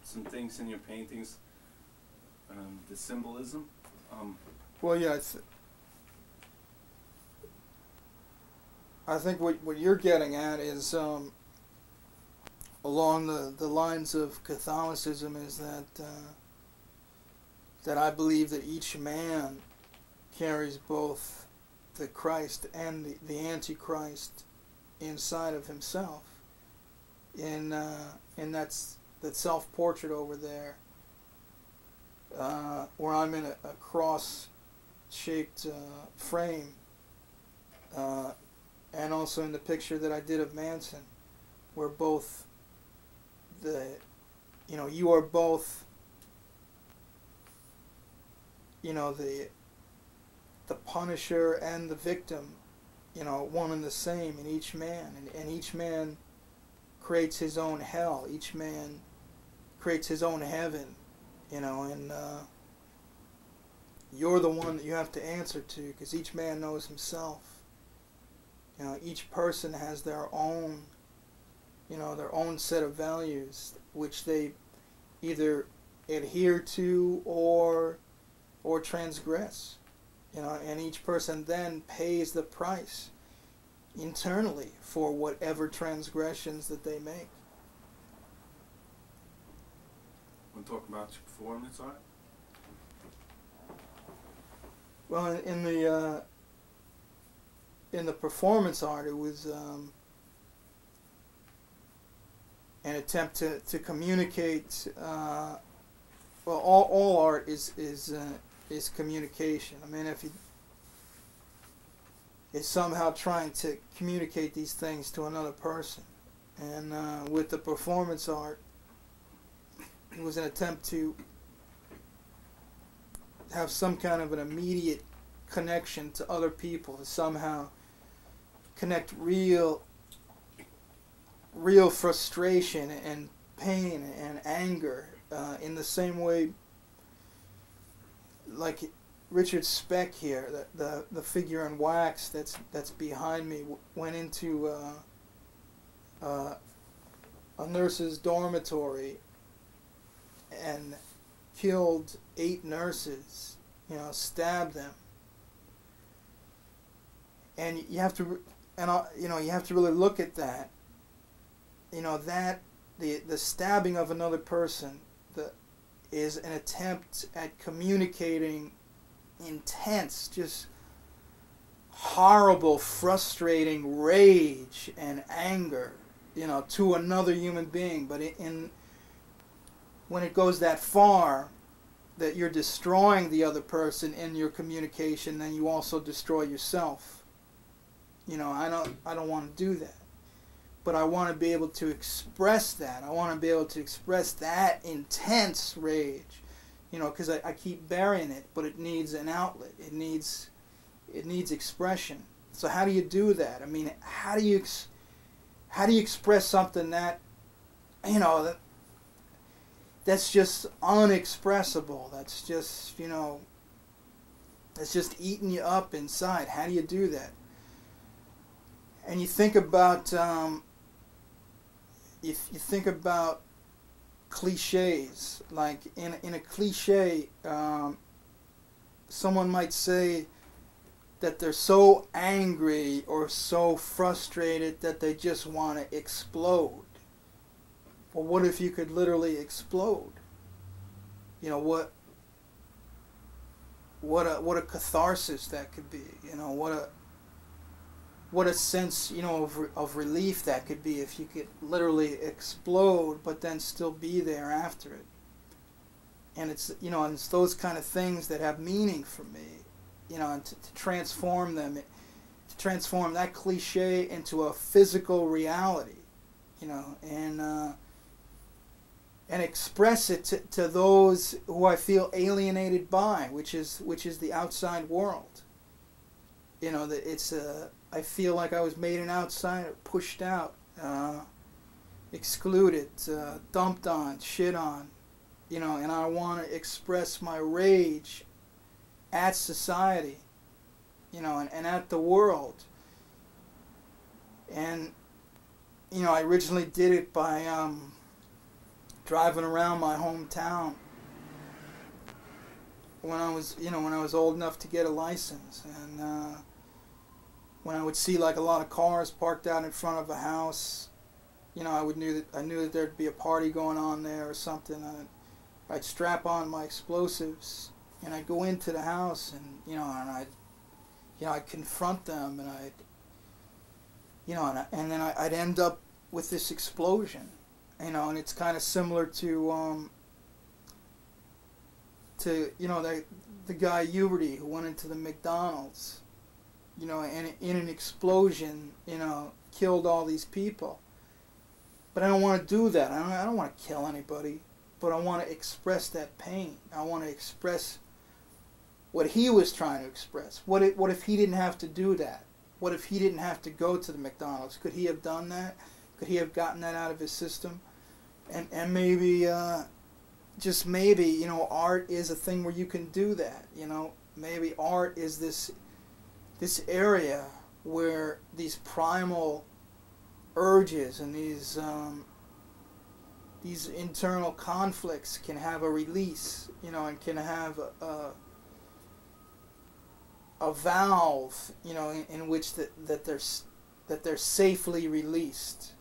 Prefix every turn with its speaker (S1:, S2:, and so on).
S1: some things in your paintings, the symbolism.
S2: Well, yeah, I think what you're getting at is along the lines of Catholicism is that I believe that each man carries both the Christ and the Antichrist inside of himself. And that's that self-portrait over there, where I'm in a cross-shaped frame, and also in the picture that I did of Manson, where both you are both, the punisher and the victim, one and the same in each man, and each man creates his own hell. Each man creates his own heaven, and you're the one that you have to answer to, because each man knows himself. Each person has their own set of values, which they either adhere to or transgress. And each person then pays the price internally for whatever transgressions that they make.
S1: Want to talk about your performance art?
S2: Well, in the performance art, it was an attempt to communicate. Well, all art is communication. I mean, if you is somehow trying to communicate these things to another person, and with the performance art, it was an attempt to have some kind of an immediate connection to other people, to somehow connect real frustration and pain and anger in the same way, like Richard Speck here, the figure in wax that's behind me, went into a nurse's dormitory and killed 8 nurses, stabbed them. And you have to, you have to really look at that. That the stabbing of another person is an attempt at communicating intense, just horrible, frustrating rage and anger, to another human being. But when it goes that far, that you're destroying the other person in your communication, then you also destroy yourself. I don't want to do that. But I want to be able to express that. I want to be able to express that intense rage, because I keep burying it, but it needs an outlet. It needs expression. So how do you do that? I mean, how do you express something that, that's just unexpressible? That's just, that's just eating you up inside. How do you do that? And you think about, if you think about cliches, like in a cliche, someone might say that they're so angry or so frustrated that they just want to explode. Well, what if you could literally explode? What a catharsis that could be. What a sense, of relief that could be if you could literally explode, but then still be there after it. And it's, and it's those kind of things that have meaning for me, and to transform them, to transform that cliche into a physical reality, and express it to those who I feel alienated by, which is the outside world. That it's I feel like I was made an outsider, pushed out, excluded, dumped on, shit on, and I want to express my rage at society, and at the world. And, I originally did it by driving around my hometown when I was, when I was old enough to get a license, and when I would see like a lot of cars parked out in front of a house, I knew that there'd be a party going on there or something. I'd strap on my explosives and I'd go into the house, and I'd confront them, and and then I'd end up with this explosion, and it's kind of similar to the guy Uberty who went into the McDonald's, and in an explosion, killed all these people. But I don't want to do that. I don't want to kill anybody, but I want to express that pain. I want to express what he was trying to express. What if he didn't have to do that? What if he didn't have to go to the McDonald's? Could he have done that? Could he have gotten that out of his system? And maybe, just maybe, art is a thing where you can do that. Maybe art is this area where these primal urges and these internal conflicts can have a release, and can have a valve, in which that they're safely released.